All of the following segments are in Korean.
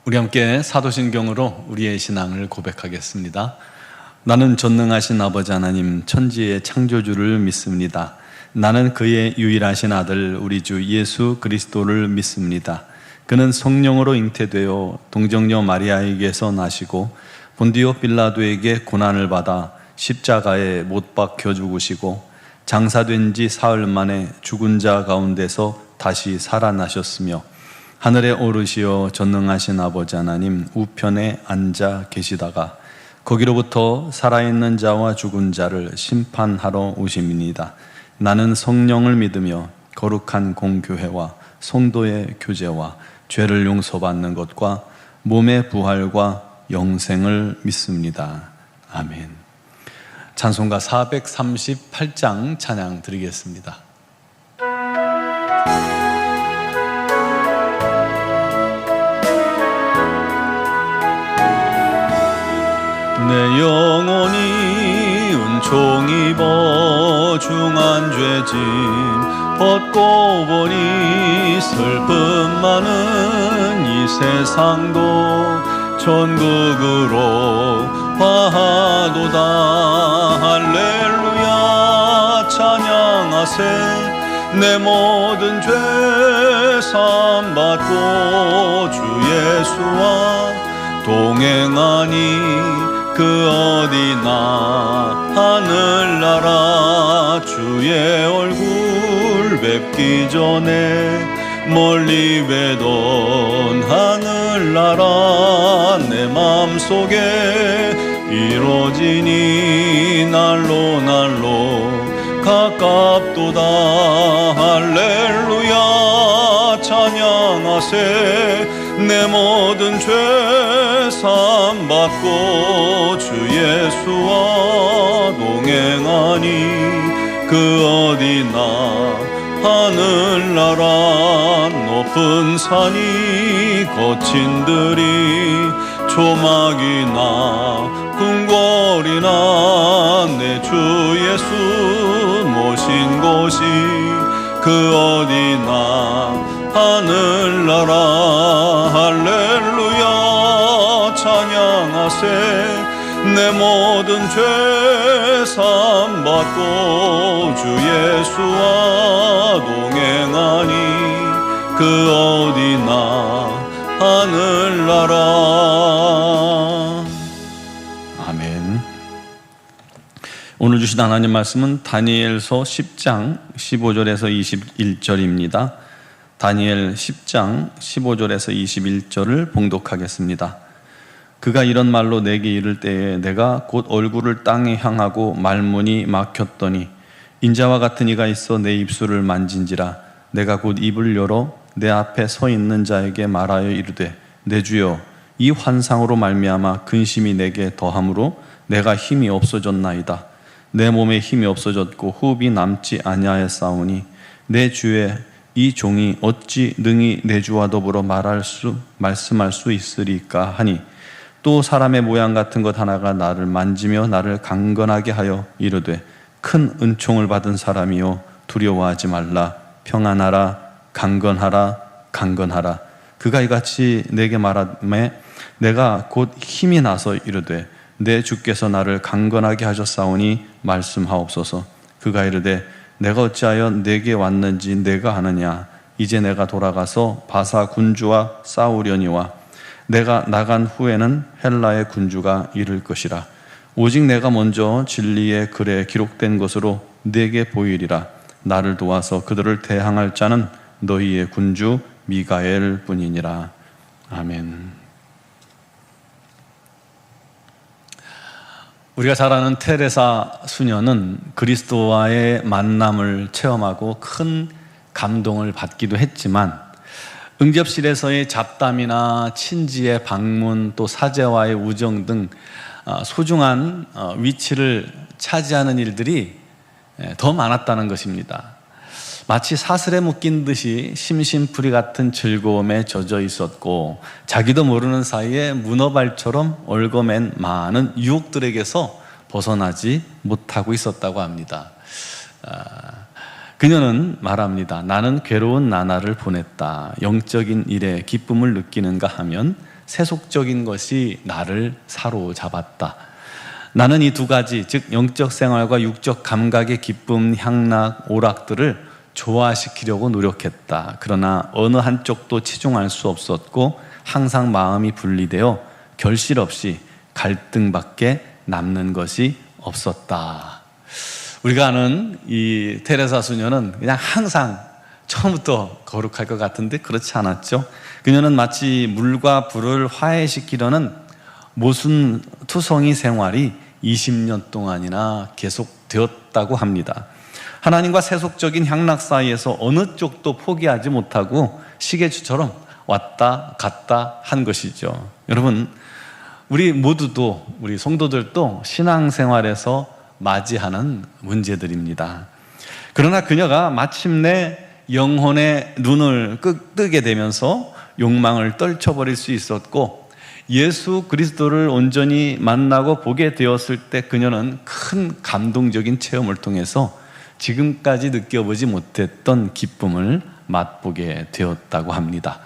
우리 함께 사도신경으로 우리의 신앙을 고백하겠습니다. 나는 전능하신 아버지 하나님 천지의 창조주를 믿습니다. 나는 그의 유일하신 아들 우리 주 예수 그리스도를 믿습니다. 그는 성령으로 잉태되어 동정녀 마리아에게서 나시고 본디오 빌라도에게 고난을 받아 십자가에 못 박혀 죽으시고 장사된 지 사흘 만에 죽은 자 가운데서 다시 살아나셨으며 하늘에 오르시어 전능하신 아버지 하나님 우편에 앉아 계시다가 거기로부터 살아있는 자와 죽은 자를 심판하러 오심이니이다. 나는 성령을 믿으며 거룩한 공교회와 성도의 교제와 죄를 용서받는 것과 몸의 부활과 영생을 믿습니다. 아멘. 찬송가 438장 찬양 드리겠습니다. 내 영혼이 은총 입어 중한 죄짐 벗고 보니 슬픔 많은 이 세상도 천국으로 화하도다. 할렐루야 찬양하세. 내 모든 죄 사함 받고 주 예수와 동행하니 그 어디나 하늘나라 주의 얼굴 뵙기 전에 멀리 뵈던 하늘나라 내 맘속에 이루어지니 날로 날로 가깝도다. 할렐루야 찬양하세. 내 모든 죄 사함 받고 주 예수와 동행하니 그 어디나 하늘나라 높은 산이 거친 들이 조막이나 궁궐이나 내 주 예수 모신 곳이 그 어디나 하늘나라. 할렐루야 찬양하세. 내 모든 죄 사함 받고 주 예수와 동행하니 그 어디나 하늘나라. 아멘. 오늘 주신 하나님 말씀은 다니엘서 10장 15절에서 21절입니다. 다니엘 10장 15절에서 21절을 봉독하겠습니다. 그가 이런 말로 내게 이를 때에 내가 곧 얼굴을 땅에 향하고 말문이 막혔더니 인자와 같은 이가 있어 내 입술을 만진지라. 내가 곧 입을 열어 내 앞에 서 있는 자에게 말하여 이르되 내 주여 이 환상으로 말미암아 근심이 내게 더함으로 내가 힘이 없어졌나이다. 내 몸에 힘이 없어졌고 호흡이 남지 아니하였사오니 내 주의 이 종이 어찌 능히 내 주와 더불어 말씀할 수 있으리까 하니 또 사람의 모양 같은 것 하나가 나를 만지며 나를 강건하게 하여 이르되 큰 은총을 받은 사람이여 두려워하지 말라. 평안하라. 강건하라. 강건하라. 그가 이같이 내게 말하매 내가 곧 힘이 나서 이르되 내 주께서 나를 강건하게 하셨사오니 말씀하옵소서. 그가 이르되 내가 어찌하여 내게 왔는지 내가 아느냐. 이제 내가 돌아가서 바사 군주와 싸우려니와 내가 나간 후에는 헬라의 군주가 이를 것이라. 오직 내가 먼저 진리의 글에 기록된 것으로 내게 보이리라. 나를 도와서 그들을 대항할 자는 너희의 군주 미가엘 뿐이니라. 아멘. 우리가 잘 아는 테레사 수녀는 그리스도와의 만남을 체험하고 큰 감동을 받기도 했지만 응접실에서의 잡담이나 친지의 방문 또 사제와의 우정 등 소중한 위치를 차지하는 일들이 더 많았다는 것입니다. 마치 사슬에 묶인 듯이 심심풀이 같은 즐거움에 젖어 있었고 자기도 모르는 사이에 문어발처럼 얽어맨 많은 유혹들에게서 벗어나지 못하고 있었다고 합니다. 그녀는 말합니다. 나는 괴로운 나날을 보냈다. 영적인 일에 기쁨을 느끼는가 하면 세속적인 것이 나를 사로잡았다. 나는 이 두 가지, 즉 영적 생활과 육적 감각의 기쁨, 향락, 오락들을 조화시키려고 노력했다. 그러나 어느 한쪽도 치중할 수 없었고 항상 마음이 분리되어 결실 없이 갈등밖에 남는 것이 없었다. 우리가 아는 이 테레사 수녀는 그냥 항상 처음부터 거룩할 것 같은데 그렇지 않았죠. 그녀는 마치 물과 불을 화해시키려는 모순 투성이 생활이 20년 동안이나 계속되었다고 합니다. 하나님과 세속적인 향락 사이에서 어느 쪽도 포기하지 못하고 시계추처럼 왔다 갔다 한 것이죠. 여러분, 우리 모두도, 우리 성도들도 신앙생활에서 맞이하는 문제들입니다. 그러나 그녀가 마침내 영혼의 눈을 뜨게 되면서 욕망을 떨쳐버릴 수 있었고 예수 그리스도를 온전히 만나고 보게 되었을 때 그녀는 큰 감동적인 체험을 통해서 지금까지 느껴보지 못했던 기쁨을 맛보게 되었다고 합니다.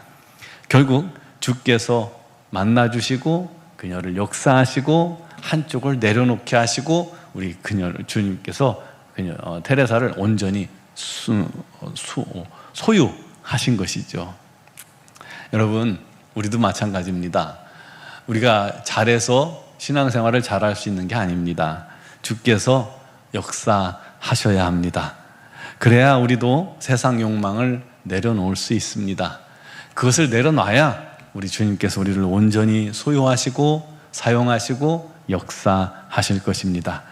결국 주께서 만나주시고 그녀를 역사하시고 한쪽을 내려놓게 하시고 우리 그녀를 주님께서 테레사를 온전히 소유하신 것이죠. 여러분, 우리도 마찬가지입니다. 우리가 잘해서 신앙생활을 잘할 수 있는 게 아닙니다. 주께서 역사하셔야 합니다. 그래야 우리도 세상 욕망을 내려놓을 수 있습니다. 그것을 내려놔야 우리 주님께서 우리를 온전히 소유하시고 사용하시고 역사하실 것입니다.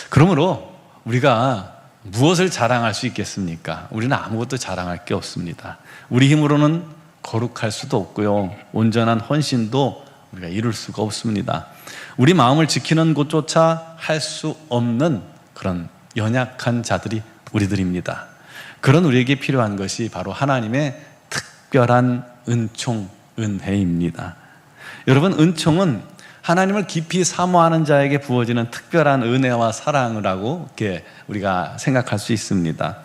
그러므로 우리가 무엇을 자랑할 수 있겠습니까? 우리는 아무것도 자랑할 게 없습니다. 우리 힘으로는 거룩할 수도 없고요, 온전한 헌신도 우리가 이룰 수가 없습니다. 우리 마음을 지키는 것조차 할 수 없는 그런 연약한 자들이 우리들입니다. 그런 우리에게 필요한 것이 바로 하나님의 특별한 은총, 은혜입니다. 여러분, 은총은 하나님을 깊이 사모하는 자에게 부어지는 특별한 은혜와 사랑이라고 이렇게 우리가 생각할 수 있습니다.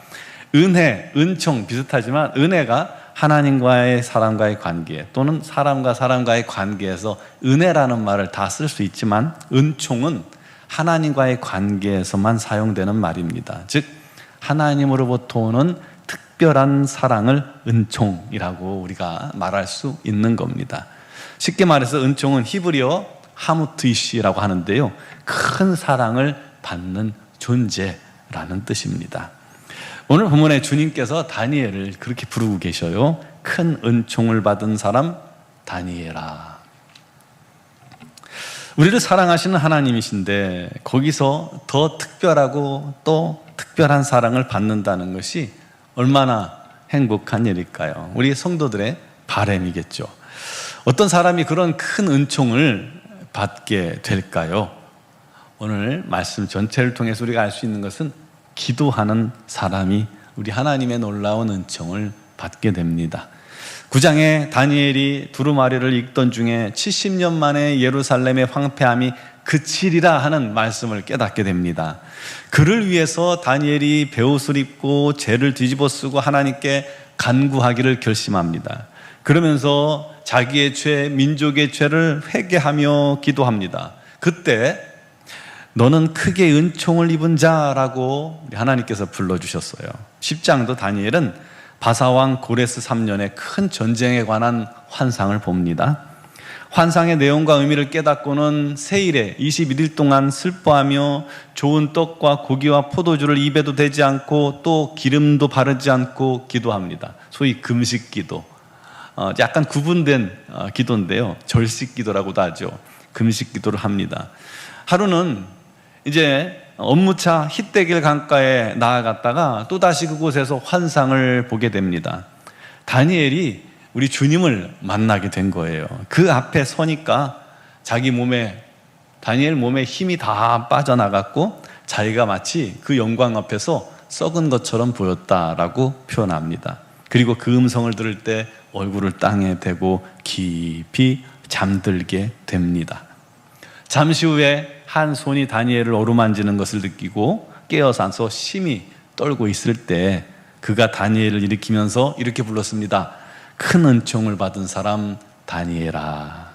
은혜, 은총 비슷하지만 은혜가 하나님과의 사람과의 관계 또는 사람과 사람과의 관계에서 은혜라는 말을 다 쓸 수 있지만 은총은 하나님과의 관계에서만 사용되는 말입니다. 즉 하나님으로부터 오는 특별한 사랑을 은총이라고 우리가 말할 수 있는 겁니다. 쉽게 말해서 은총은 히브리어 하무트이시라고 하는데요, 큰 사랑을 받는 존재라는 뜻입니다. 오늘 본문에 주님께서 다니엘을 그렇게 부르고 계셔요. 큰 은총을 받은 사람 다니엘아. 우리를 사랑하시는 하나님이신데 거기서 더 특별하고 또 특별한 사랑을 받는다는 것이 얼마나 행복한 일일까요? 우리 성도들의 바람이겠죠. 어떤 사람이 그런 큰 은총을 받게 될까요? 오늘 말씀 전체를 통해서 우리가 알 수 있는 것은 기도하는 사람이 우리 하나님의 놀라운 은총을 받게 됩니다. 9장에 다니엘이 두루마리를 읽던 중에 70년 만에 예루살렘의 황폐함이 그치리라 하는 말씀을 깨닫게 됩니다. 그를 위해서 다니엘이 베옷을 입고 죄를 뒤집어 쓰고 하나님께 간구하기를 결심합니다. 그러면서 자기의 죄, 민족의 죄를 회개하며 기도합니다. 그때 너는 크게 은총을 입은 자라고 하나님께서 불러주셨어요. 10장도 다니엘은 바사왕 고레스 3년의 큰 전쟁에 관한 환상을 봅니다. 환상의 내용과 의미를 깨닫고는 세일에 21일 동안 슬퍼하며 좋은 떡과 고기와 포도주를 입에도 대지 않고 또 기름도 바르지 않고 기도합니다. 소위 금식 기도, 약간 구분된 기도인데요, 절식 기도라고도 하죠. 금식 기도를 합니다. 하루는 이제 업무차 히데길 강가에 나아갔다가 또다시 그곳에서 환상을 보게 됩니다. 다니엘이 우리 주님을 만나게 된 거예요. 그 앞에 서니까 다니엘 몸에 힘이 다 빠져나갔고 자기가 마치 그 영광 앞에서 썩은 것처럼 보였다라고 표현합니다. 그리고 그 음성을 들을 때 얼굴을 땅에 대고 깊이 잠들게 됩니다. 잠시 후에 한 손이 다니엘을 어루만지는 것을 느끼고 깨어서 심히 떨고 있을 때 그가 다니엘을 일으키면서 이렇게 불렀습니다. 큰 은총을 받은 사람 다니엘아.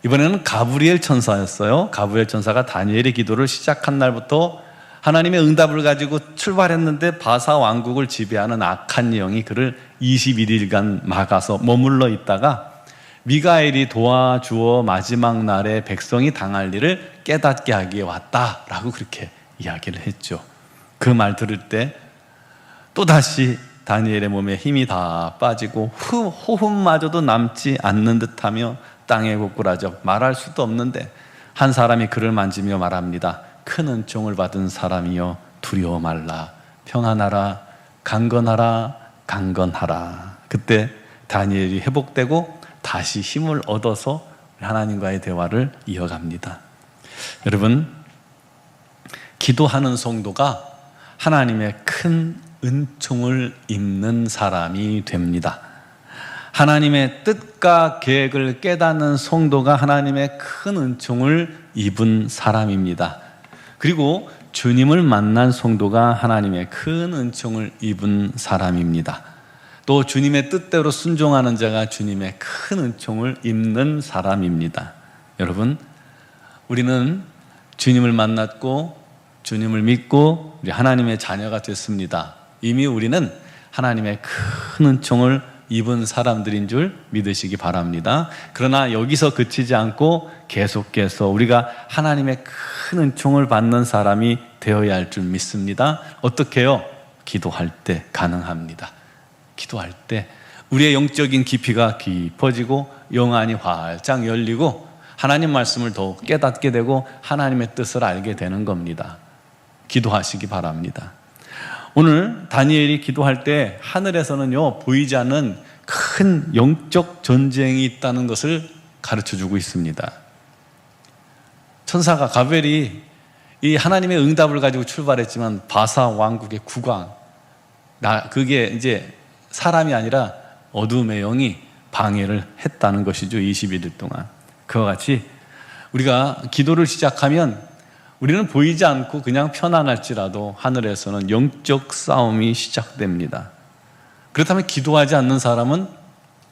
이번에는 가브리엘 천사였어요. 가브리엘 천사가 다니엘의 기도를 시작한 날부터 하나님의 응답을 가지고 출발했는데 바사 왕국을 지배하는 악한 영이 그를 21일간 막아서 머물러 있다가 미가엘이 도와주어 마지막 날에 백성이 당할 일을 깨닫게 하기에 왔다라고 그렇게 이야기를 했죠. 그 말 들을 때 또다시 다니엘의 몸에 힘이 다 빠지고 호흡마저도 남지 않는 듯하며 땅에 고꾸라져 말할 수도 없는데 한 사람이 그를 만지며 말합니다. 큰 은총을 받은 사람이여 두려워 말라. 평안하라. 강건하라. 강건하라. 그때 다니엘이 회복되고 다시 힘을 얻어서 하나님과의 대화를 이어갑니다. 여러분, 기도하는 성도가 하나님의 큰 은총을 입는 사람이 됩니다. 하나님의 뜻과 계획을 깨닫는 성도가 하나님의 큰 은총을 입은 사람입니다. 그리고 주님을 만난 성도가 하나님의 큰 은총을 입은 사람입니다. 또 주님의 뜻대로 순종하는 자가 주님의 큰 은총을 입는 사람입니다. 여러분, 우리는 주님을 만났고 주님을 믿고 우리 하나님의 자녀가 됐습니다. 이미 우리는 하나님의 큰 은총을 입은 사람들인 줄 믿으시기 바랍니다. 그러나 여기서 그치지 않고 계속해서 우리가 하나님의 큰 은총을 받는 사람이 되어야 할 줄 믿습니다. 어떻게 해요? 기도할 때 가능합니다. 기도할 때 우리의 영적인 깊이가 깊어지고 영안이 활짝 열리고 하나님 말씀을 더욱 깨닫게 되고 하나님의 뜻을 알게 되는 겁니다. 기도하시기 바랍니다. 오늘 다니엘이 기도할 때 하늘에서는요, 보이지 않는 큰 영적 전쟁이 있다는 것을 가르쳐 주고 있습니다. 천사가 가벨이 이 하나님의 응답을 가지고 출발했지만 바사 왕국의 국왕, 그게 이제 사람이 아니라 어둠의 영이 방해를 했다는 것이죠. 21일 동안. 그와 같이 우리가 기도를 시작하면 우리는 보이지 않고 그냥 편안할지라도 하늘에서는 영적 싸움이 시작됩니다. 그렇다면 기도하지 않는 사람은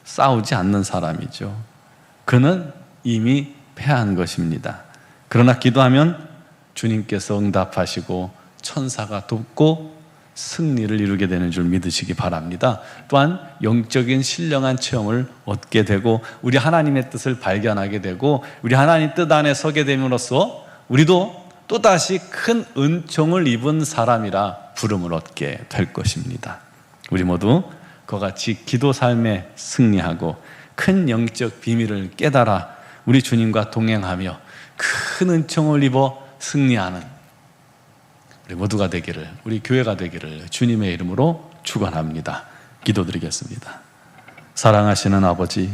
싸우지 않는 사람이죠. 그는 이미 패한 것입니다. 그러나 기도하면 주님께서 응답하시고 천사가 돕고 승리를 이루게 되는 줄 믿으시기 바랍니다. 또한 영적인 신령한 체험을 얻게 되고 우리 하나님의 뜻을 발견하게 되고 우리 하나님 뜻 안에 서게 됨으로써 우리도 또다시 큰 은총을 입은 사람이라 부름을 얻게 될 것입니다. 우리 모두 그와 같이 기도 삶에 승리하고 큰 영적 비밀을 깨달아 우리 주님과 동행하며 큰 은총을 입어 승리하는 우리 모두가 되기를, 우리 교회가 되기를 주님의 이름으로 축원합니다. 기도드리겠습니다. 사랑하시는 아버지,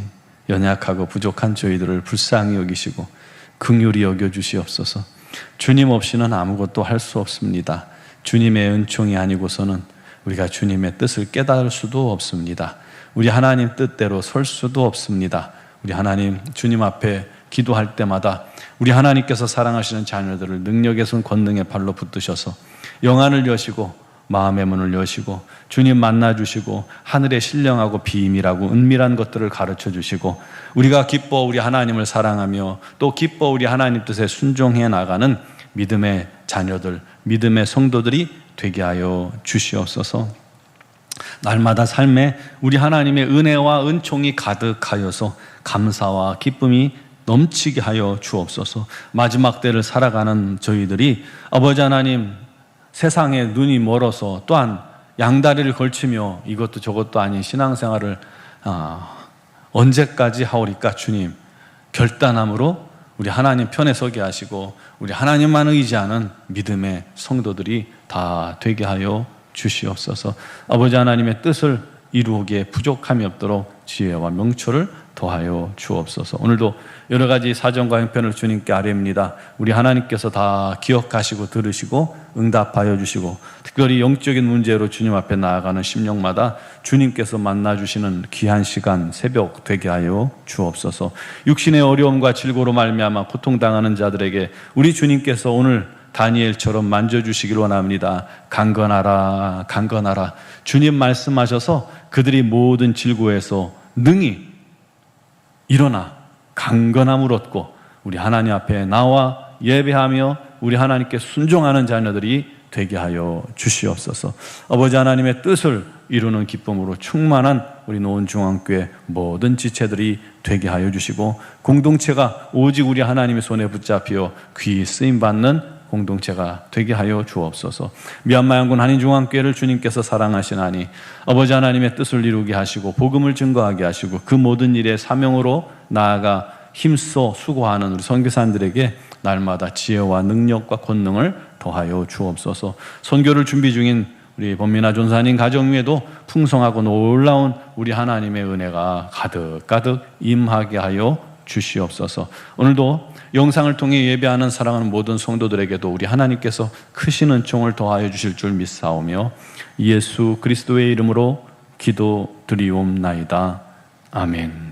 연약하고 부족한 저희들을 불쌍히 여기시고 긍휼히 여겨주시옵소서. 주님 없이는 아무것도 할 수 없습니다. 주님의 은총이 아니고서는 우리가 주님의 뜻을 깨달을 수도 없습니다. 우리 하나님 뜻대로 설 수도 없습니다. 우리 하나님, 주님 앞에 기도할 때마다 우리 하나님께서 사랑하시는 자녀들을 능력의 손 권능의 발로 붙드셔서 영안을 여시고 마음의 문을 여시고 주님 만나주시고 하늘의 신령하고 비밀하고 은밀한 것들을 가르쳐 주시고 우리가 기뻐 우리 하나님을 사랑하며 또 기뻐 우리 하나님 뜻에 순종해 나가는 믿음의 자녀들, 믿음의 성도들이 되게 하여 주시옵소서. 날마다 삶에 우리 하나님의 은혜와 은총이 가득하여서 감사와 기쁨이 넘치게 하여 주옵소서. 마지막 때를 살아가는 저희들이 아버지 하나님, 세상에 눈이 멀어서 또한 양다리를 걸치며 이것도 저것도 아닌 신앙생활을 언제까지 하오리까 주님, 결단함으로 우리 하나님 편에 서게 하시고 우리 하나님만 의지하는 믿음의 성도들이 다 되게 하여 주시옵소서. 아버지 하나님의 뜻을 이루기에 부족함이 없도록 지혜와 명철을 더하여 주옵소서. 오늘도 여러 가지 사정과 형편을 주님께 아뢰옵니다. 우리 하나님께서 다 기억하시고 들으시고 응답하여 주시고 특별히 영적인 문제로 주님 앞에 나아가는 심령마다 주님께서 만나주시는 귀한 시간 새벽 되게 하여 주옵소서. 육신의 어려움과 질고로 말미암아 고통당하는 자들에게 우리 주님께서 오늘 다니엘처럼 만져주시길 원합니다. 강건하라, 강건하라. 주님 말씀하셔서 그들이 모든 질고에서 능히 일어나 강건함을 얻고 우리 하나님 앞에 나와 예배하며 우리 하나님께 순종하는 자녀들이 되게 하여 주시옵소서. 아버지 하나님의 뜻을 이루는 기쁨으로 충만한 우리 노원중앙교회 모든 지체들이 되게 하여 주시고, 공동체가 오직 우리 하나님의 손에 붙잡혀 귀히 쓰임받는 공동체가 되게 하여 주옵소서. 미얀마 양군 한인중앙교회를 주님께서 사랑하시나니 아버지 하나님의 뜻을 이루게 하시고 복음을 증거하게 하시고 그 모든 일의 사명으로 나아가 힘써 수고하는 우리 선교사님들에게 날마다 지혜와 능력과 권능을 더하여 주옵소서. 선교를 준비 중인 우리 범민아 전사님 가정 위에도 풍성하고 놀라운 우리 하나님의 은혜가 가득가득 임하게 하여 주시옵소서. 오늘도 영상을 통해 예배하는 사랑하는 모든 성도들에게도 우리 하나님께서 크신 은총을 더하여 주실 줄 믿사오며 예수 그리스도의 이름으로 기도드리옵나이다. 아멘.